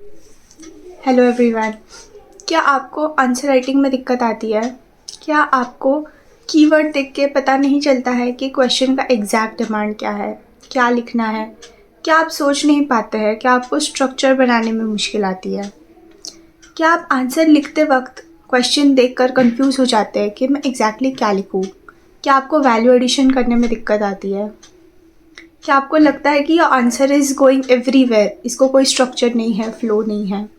Hello everyone. क्या आपको answer writing में दिक्कत आती है? क्या आपको कीवर्ड देख के पता नहीं चलता है कि क्वेश्चन का एग्जैक्ट डिमांड क्या है, क्या लिखना है? क्या आप सोच नहीं पाते हैं? क्या आपको स्ट्रक्चर बनाने में मुश्किल आती है? क्या आप आंसर लिखते वक्त क्वेश्चन देखकर कंफ्यूज हो जाते हैं कि मैं एग्जैक्टली क्या लिखूँ? क्या आपको वैल्यू एडिशन करने में दिक्कत आती है? क्या आपको लगता है कि your answer is going everywhere, इसको कोई स्ट्रक्चर नहीं है, फ्लो नहीं है?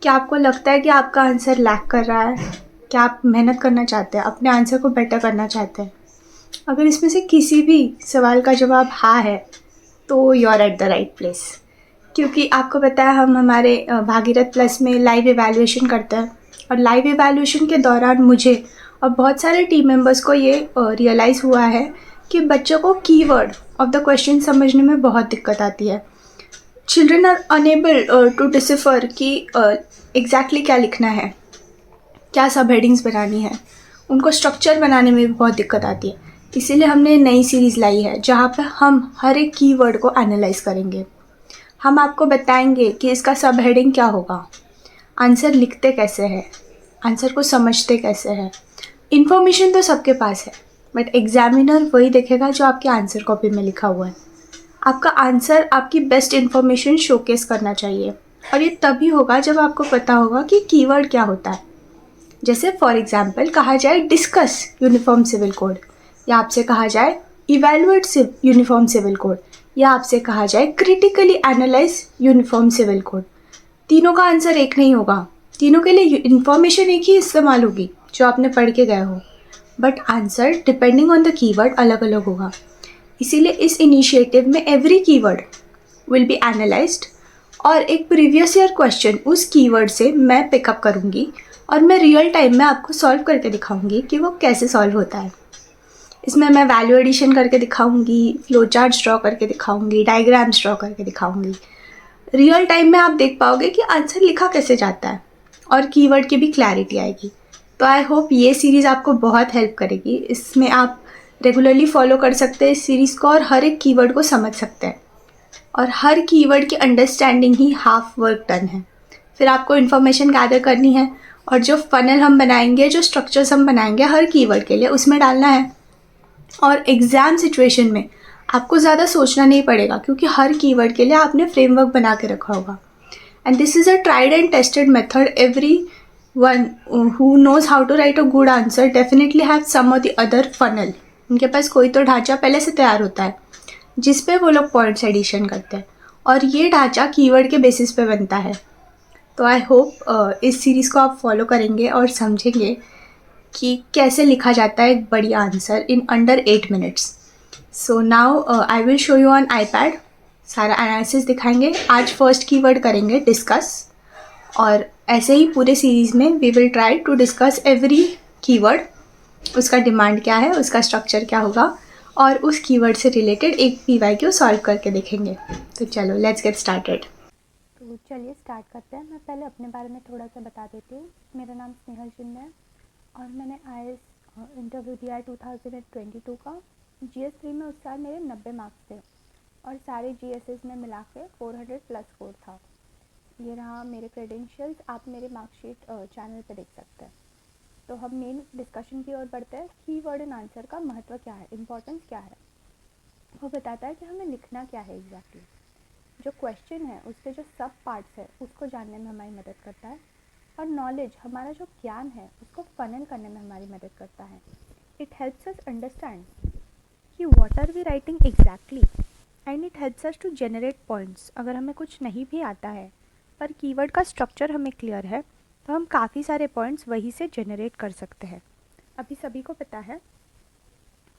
क्या आपको लगता है कि आपका आंसर लैक कर रहा है? क्या आप मेहनत करना चाहते हैं, अपने आंसर को बेटर करना चाहते हैं? अगर इसमें से किसी भी सवाल का जवाब हाँ है, तो you are at the right place. क्योंकि आपको पता है हम हमारे भागीरथ प्लस में लाइव इवैल्यूएशन करते हैं, और लाइव इवैल्यूएशन के दौरान मुझे और बहुत सारे टीम मेंबर्स को ये रियलाइज़ हुआ है कि बच्चों को कीवर्ड ऑफ द क्वेश्चन समझने में बहुत दिक्कत आती है। Children are unable to decipher कि एग्जैक्टली क्या लिखना है, क्या सब हेडिंग्स बनानी है। उनको स्ट्रक्चर बनाने में भी बहुत दिक्कत आती है। इसीलिए हमने नई सीरीज़ लाई है जहाँ पे हम हर एक कीवर्ड को एनालाइज करेंगे। हम आपको बताएंगे कि इसका सब हेडिंग क्या होगा, आंसर लिखते कैसे हैं, आंसर को समझते कैसे हैं। इन्फॉर्मेशन तो सबके पास है, बट एग्जामिनर वही देखेगा जो आपके आंसर कॉपी में लिखा हुआ है। आपका आंसर आपकी बेस्ट इन्फॉर्मेशन शोकेस करना चाहिए, और ये तभी होगा जब आपको पता होगा कि कीवर्ड क्या होता है। जैसे फॉर एग्जाम्पल कहा जाए डिस्कस यूनिफॉर्म सिविल कोड, या आपसे कहा जाए इवेलुएट यूनिफॉर्म सिविल कोड, या आपसे कहा जाए critically analyse uniform civil code. तीनों का आंसर एक नहीं होगा, तीनों के लिए इन्फॉर्मेशन एक ही इस्तेमाल होगी जो आपने पढ़ के गए हो, but answer depending on the keyword अलग अलग होगा। इसीलिए इस इनिशिएटिव में every keyword will be analysed, और एक प्रीवियस ईयर क्वेश्चन उस कीवर्ड से मैं पिकअप करूँगी, और मैं रियल टाइम में आपको सॉल्व करके दिखाऊंगी कि वो कैसे सॉल्व होता है। इसमें मैं वैल्यू एडिशन करके दिखाऊंगी, फ्लो चार्ट्स ड्रॉ करके दिखाऊंगी, डायग्राम्स ड्रॉ करके दिखाऊंगी। रियल टाइम में आप देख पाओगे कि आंसर लिखा कैसे जाता है, और कीवर्ड की भी क्लैरिटी आएगी। तो आई होप ये सीरीज़ आपको बहुत हेल्प करेगी। इसमें आप रेगुलरली फॉलो कर सकते हैं इस सीरीज़ को, और हर एक कीवर्ड को समझ सकते हैं, और हर कीवर्ड की अंडरस्टैंडिंग ही हाफ वर्क डन है। फिर आपको इन्फॉर्मेशन गैदर करनी है, और जो फनल हम बनाएंगे, जो स्ट्रक्चर्स हम बनाएंगे हर कीवर्ड के लिए, उसमें डालना है। और एग्ज़ाम सिचुएशन में आपको ज़्यादा सोचना नहीं पड़ेगा, क्योंकि हर कीवर्ड के लिए आपने फ्रेमवर्क बना के रखा होगा। And this is a tried and tested method. Every one who knows how to write a good answer definitely have some of the other funnel. उनके पास कोई तो ढांचा पहले से तैयार होता है जिस पे वो लोग पॉइंट्स एडिशन करते हैं, और ये ढांचा कीवर्ड के बेसिस पे बनता है। तो आई होप इस सीरीज़ को आप फॉलो करेंगे और समझेंगे कि कैसे लिखा जाता है एक बढ़िया answer in under 8 minutes. So now I will show you on iPad, सारा एनालिसिस दिखाएंगे। आज फर्स्ट कीवर्ड करेंगे डिस्कस, और ऐसे ही पूरे सीरीज़ में we will try to discuss every keyword, उसका डिमांड क्या है, उसका स्ट्रक्चर क्या होगा, और उस कीवर्ड से रिलेटेड एक पीवाईक्यू सॉल्व करके देखेंगे। तो चलो लेट्स गेट स्टार्टेड। तो चलिए स्टार्ट करते हैं। मैं पहले अपने बारे में थोड़ा सा बता देती हूँ। मेरा नाम स्नेहल शिंदे है, और मैंने IAS इंटरव्यू दिया है 2022 का। GS3 में उस साल मेरे 90 मार्क्स थे, और सारे GSs में मिला के 400 प्लस स्कोर था। ये रहा मेरे क्रेडेंशियल्स, आप मेरे मार्कशीट चैनल पे देख सकते हैं। तो हम मेन डिस्कशन की ओर बढ़ते हैं। कीवर्ड एंड आंसर का महत्व क्या है, इम्पोर्टेंस क्या है। वो बताता है कि हमें लिखना क्या है एग्जैक्टली। जो क्वेश्चन है उसके जो सब पार्ट्स है उसको जानने में हमारी मदद करता है, और नॉलेज, हमारा जो ज्ञान है उसको फनल करने में हमारी मदद करता है। इट हेल्प्स अस अंडरस्टैंड कि what are we writing exactly, and it helps us to generate points. अगर हमें कुछ नहीं भी आता है पर कीवर्ड का स्ट्रक्चर हमें क्लियर है, तो हम काफ़ी सारे पॉइंट्स वहीं से जनरेट कर सकते हैं। अभी सभी को पता है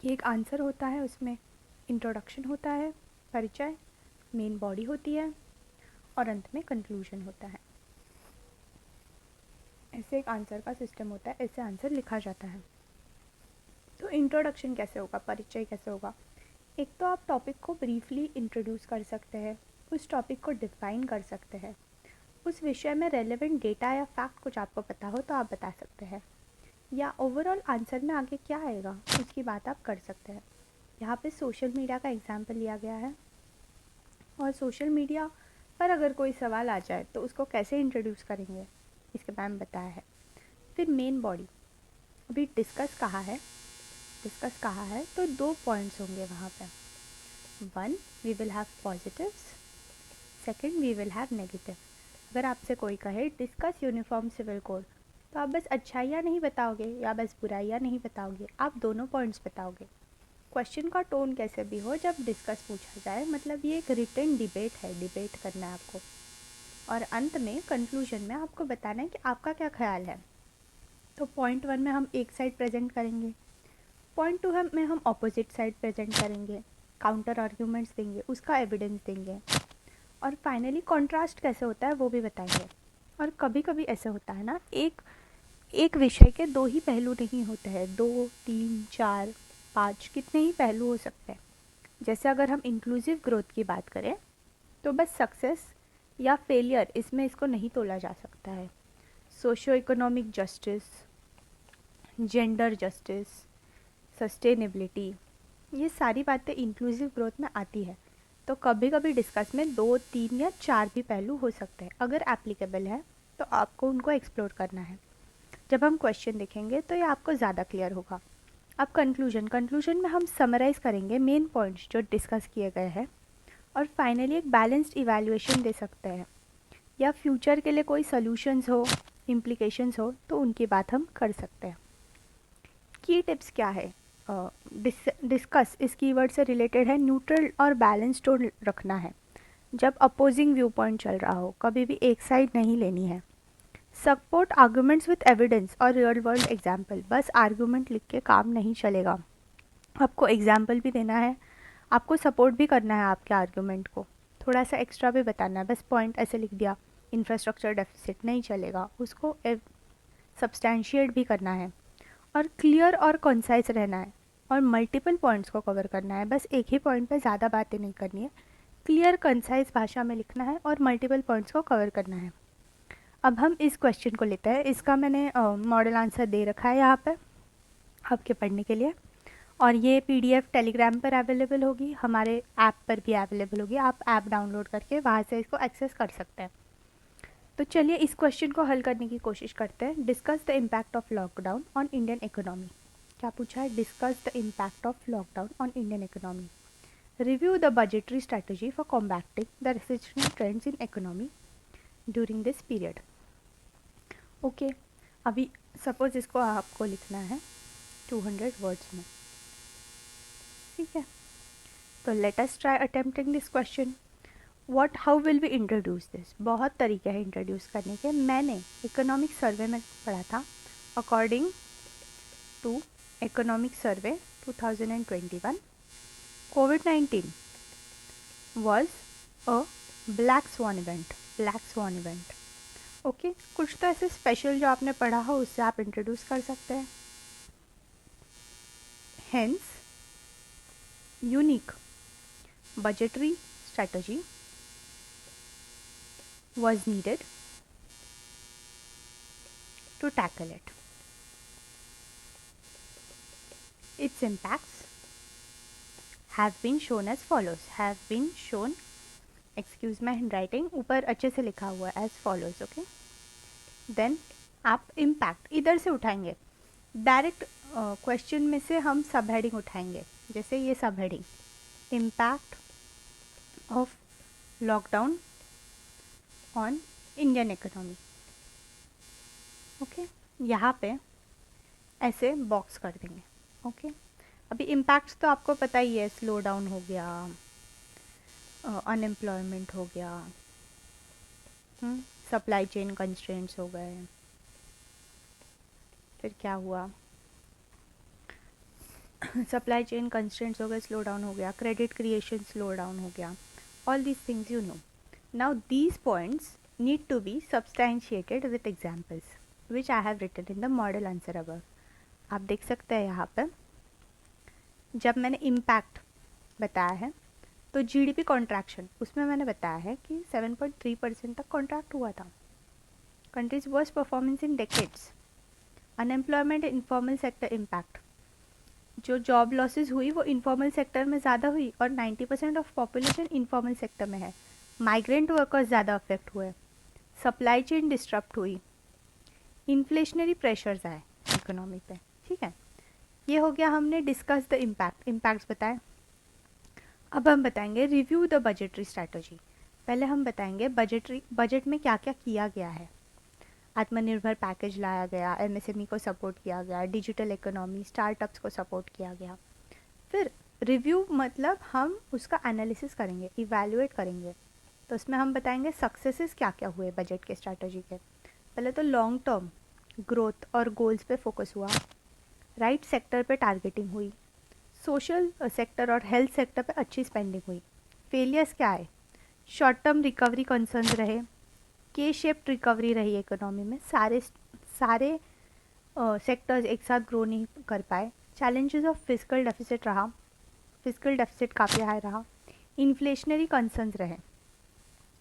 कि एक आंसर होता है, उसमें इंट्रोडक्शन होता है, परिचय, मेन बॉडी होती है, और अंत में कंक्लूजन होता है। ऐसे एक आंसर का सिस्टम होता है, ऐसे आंसर लिखा जाता है। तो इंट्रोडक्शन कैसे होगा, परिचय कैसे होगा? एक तो आप टॉपिक को ब्रीफली इंट्रोड्यूस कर सकते हैं, उस टॉपिक को डिफाइन कर सकते हैं, उस विषय में रेलेवेंट डेटा या फैक्ट कुछ आपको पता हो तो आप बता सकते हैं, या ओवरऑल आंसर में आगे क्या आएगा उसकी बात आप कर सकते हैं। यहाँ पे सोशल मीडिया का एग्जाम्पल लिया गया है, और सोशल मीडिया पर अगर कोई सवाल आ जाए तो उसको कैसे इंट्रोड्यूस करेंगे, इसके बारे में बताया है। फिर मेन बॉडी, अभी डिस्कस कहा है तो 2 पॉइंट्स होंगे वहाँ पे। 1, we will have positives, 2, we will have negative. अगर आपसे कोई कहे डिस्कस यूनिफॉर्म सिविल कोड, तो आप बस अच्छाइयाँ नहीं बताओगे या बस बुराइयाँ नहीं बताओगे, आप दोनों पॉइंट्स बताओगे। क्वेश्चन का टोन कैसे भी हो, जब डिस्कस पूछा जाए मतलब ये एक रिटन डिबेट है, डिबेट करना है आपको, और अंत में कंक्लूजन में आपको बताना है कि आपका क्या ख्याल है। तो पॉइंट 1 में हम एक साइड प्रेजेंट करेंगे, पॉइंट 2 में हम ऑपोजिट साइड प्रेजेंट करेंगे, काउंटर आर्ग्यूमेंट्स देंगे, उसका एविडेंस देंगे, और फाइनली कॉन्ट्रास्ट कैसे होता है वो भी बताएंगे। और कभी कभी ऐसे होता है ना, एक विषय के 2 ही पहलू नहीं होते हैं, 2, 3, 4, 5 कितने ही पहलू हो सकते हैं। जैसे अगर हम इंक्लूसिव ग्रोथ की बात करें तो बस सक्सेस या फेलियर इसमें इसको नहीं तोला जा सकता है। Socio economic justice, gender justice, sustainability, ये सारी बातें इंक्लूसिव ग्रोथ में आती है। तो कभी कभी डिस्कस में 2, 3 या 4 भी पहलू हो सकते हैं। अगर एप्लीकेबल है तो आपको उनको एक्सप्लोर करना है। जब हम क्वेश्चन देखेंगे तो ये आपको ज़्यादा क्लियर होगा। अब कंक्लूजन में हम समराइज़ करेंगे मेन पॉइंट्स जो डिस्कस किए गए हैं, और फाइनली एक बैलेंस्ड इवैल्यूएशन दे सकते हैं, या फ्यूचर के लिए कोई सॉल्यूशंस हो, इम्प्लीकेशंस हो तो उनकी बात हम कर सकते हैं। की टिप्स क्या है, डिस्कस इस कीवर्ड से रिलेटेड है, न्यूट्रल और बैलेंस टोन रखना है। जब अपोजिंग व्यू पॉइंट चल रहा हो कभी भी एक साइड नहीं लेनी है। सपोर्ट आर्गूमेंट्स विथ एविडेंस और रियल वर्ल्ड एग्जाम्पल, बस आर्गूमेंट लिख के काम नहीं चलेगा, आपको एग्जाम्पल भी देना है, आपको सपोर्ट भी करना है आपके आर्गूमेंट को, थोड़ा सा एक्स्ट्रा भी बताना है। बस पॉइंट ऐसे लिख दिया, इंफ्रास्ट्रक्चर डेफिसिट नहीं चलेगा, उसको सब्सटैंशिएट भी करना है, और क्लियर और कंसाइज रहना है, और मल्टीपल पॉइंट्स को कवर करना है। बस एक ही पॉइंट पे ज़्यादा बातें नहीं करनी है, क्लियर कंसाइज भाषा में लिखना है और मल्टीपल पॉइंट्स को कवर करना है। अब हम इस क्वेश्चन को लेते हैं, इसका मैंने मॉडल आंसर दे रखा है यहाँ पे आपके पढ़ने के लिए, और ये पीडीएफ टेलीग्राम पर अवेलेबल होगी, हमारे ऐप पर भी अवेलेबल होगी, आप ऐप डाउनलोड करके वहाँ से इसको एक्सेस कर सकते हैं। तो चलिए इस क्वेश्चन को हल करने की कोशिश करते हैं। Discuss the impact of lockdown on Indian economy. क्या पूछा है, discuss the impact of lockdown on Indian economy. Review the budgetary strategy for combating the recessional trends in economy during this period. Okay, अभी suppose इसको आपको लिखना है 200 words में, ठीक है। तो let us try attempting this question. How will we introduce this. बहुत तरीके हैं इंट्रोड्यूस करने के। मैंने इकोनॉमिक सर्वे में पढ़ा था, according to economic survey 2021 COVID-19 was a black swan event। Okay, कुछ तो ऐसे स्पेशल जो आपने पढ़ा हो उससे आप इंट्रोड्यूस कर सकते हैं। Hence unique budgetary strategy was needed to tackle it. Its impacts have been shown as follows. Have been shown, excuse my handwriting, ऊपर अच्छे से लिखा हुआ है as follows, okay? Then आप impact इधर से उठाएंगे, डायरेक्ट क्वेश्चन में से हम सब हेडिंग उठाएंगे। जैसे ये सब heading, impact of lockdown on Indian economy, okay, यहाँ पे ऐसे बॉक्स कर देंगे, ओके। अभी इम्पैक्ट्स तो आपको पता ही है, स्लो डाउन हो गया, अनएम्प्लॉयमेंट हो गया, सप्लाई चेन कंस्ट्रेंट्स हो गए, फिर क्या हुआ, सप्लाई चेन कंस्ट्रेंट्स हो गए, स्लो डाउन हो गया, क्रेडिट क्रिएशन स्लो डाउन हो गया, all these things you know. Now these points need to be substantiated with examples which I have written in the model answer above। आप देख सकते हैं यहाँ पर, जब मैंने इम्पैक्ट बताया है तो जीडीपी कॉन्ट्रैक्शन उसमें मैंने बताया है कि 7.3% तक कॉन्ट्रैक्ट हुआ था। Countries worst performance in decades, unemployment, informal sector impact, जो जॉब लॉसेस हुई वो इनफॉर्मल सेक्टर में ज़्यादा हुई और 90% ऑफ पॉपुलेशन इनफॉर्मल सेक्टर में है। माइग्रेंट वर्कर्स ज़्यादा अफेक्ट हुए, सप्लाई चेन डिस्टर्ब हुई, इन्फ्लेशनरी प्रेशर्स आए इकोनॉमी पे। ठीक है, ये हो गया, हमने डिस्कस द इम्पैक्ट्स बताए। अब हम बताएंगे रिव्यू द बजटरी स्ट्रैटेजी। पहले हम बताएंगे बजट में क्या क्या किया गया है। आत्मनिर्भर पैकेज लाया गया, एमएसएमई को सपोर्ट किया गया, डिजिटल इकोनॉमी, स्टार्टअप्स को सपोर्ट किया गया। फिर रिव्यू मतलब हम उसका एनालिसिस करेंगे, इवैल्यूएट करेंगे। तो उसमें हम बताएंगे सक्सेसेस क्या क्या हुए बजट के स्ट्रैटेजी के। पहले तो लॉन्ग टर्म ग्रोथ और गोल्स पे फोकस हुआ, राइट सेक्टर पे टारगेटिंग हुई, सोशल सेक्टर और हेल्थ सेक्टर पे अच्छी स्पेंडिंग हुई। फेलियर्स क्या है, शॉर्ट टर्म रिकवरी कंसर्न्स रहे, के शेप्ड रिकवरी रही इकोनॉमी में, सारे सेक्टर्स एक साथ ग्रो नहीं कर पाए। चैलेंजेस ऑफ फिजिकल डेफिसिट रहा, फिजिकल डेफिसिट काफ़ी हाई रहा, इन्फ्लेशनरी कंसर्न्स रहे।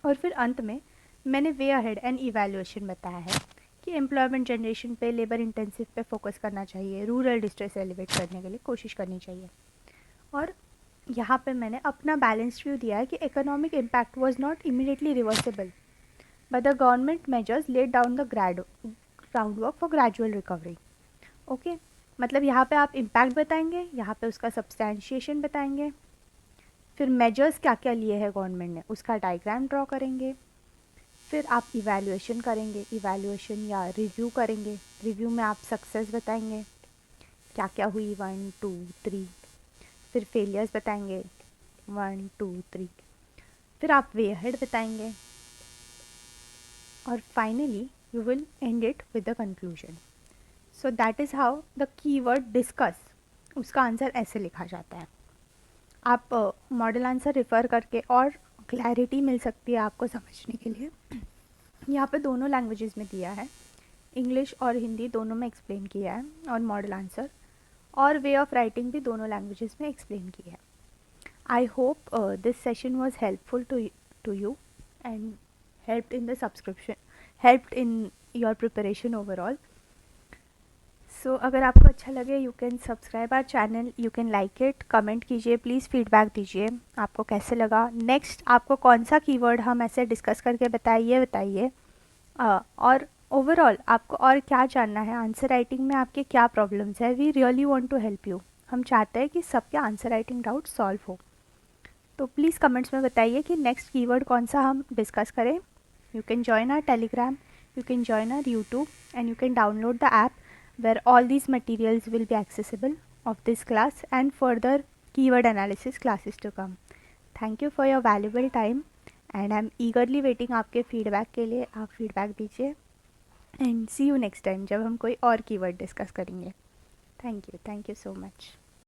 और फिर अंत में मैंने वे अहेड एंड इवैल्यूएशन बताया है कि एम्प्लॉयमेंट जनरेशन पे, लेबर इंटेंसिव पे फोकस करना चाहिए, रूरल डिस्ट्रेस एलिवेट करने के लिए कोशिश करनी चाहिए। और यहाँ पे मैंने अपना बैलेंस्ड व्यू दिया है कि economic impact was not immediately reversible, but the government measures laid down the groundwork for gradual recovery. Okay, मतलब यहाँ पे आप इम्पैक्ट बताएंगे, यहाँ पे उसका सब्सटैंशिएशन बताएंगे, फिर मेजर्स क्या क्या लिए हैं गवर्नमेंट ने उसका डायग्राम ड्रॉ करेंगे, फिर आप इवैल्यूएशन करेंगे, इवैल्यूएशन या रिव्यू करेंगे। रिव्यू में आप सक्सेस बताएंगे, क्या क्या हुई 1 2 3, फिर फेलियर्स बताएंगे 1 2 3, फिर आप वे अहेड बताएंगे, और finally you will end it with the conclusion. So that is how the keyword discuss, उसका आंसर ऐसे लिखा जाता है। आप मॉडल आंसर रेफ़र करके और क्लैरिटी मिल सकती है आपको समझने के लिए। यहाँ पे दोनों लैंग्वेजेस में दिया है, इंग्लिश और हिंदी दोनों में एक्सप्लेन किया है, और मॉडल आंसर और वे ऑफ राइटिंग भी दोनों लैंग्वेजेस में एक्सप्लेन किया है। I hope this session was helpful to you and helped in the subscription, helped in your preparation overall. So अगर आपको अच्छा लगे you can subscribe our channel, you can like it, comment कीजिए, please feedback दीजिए आपको कैसे लगा। Next आपको कौन सा कीवर्ड हम ऐसे डिस्कस करके बताइए। और ओवरऑल आपको और क्या जानना है, आंसर राइटिंग में आपके क्या प्रॉब्लम्स है। We really want to help you, हम चाहते हैं कि सबके आंसर राइटिंग डाउट सॉल्व हो। तो प्लीज़ कमेंट्स में बताइए कि नेक्स्ट कीवर्ड कौन सा हम डिस्कस करें। You can join our Telegram, you can join our YouTube, and you can download the app where all these materials will be accessible of this class and further keyword analysis classes to come. Thank you for your valuable time and I'm eagerly waiting आपके feedback के लिए। आप feedback दीजिए and see you next time जब हम कोई और keyword discuss करेंगे। Thank you so much.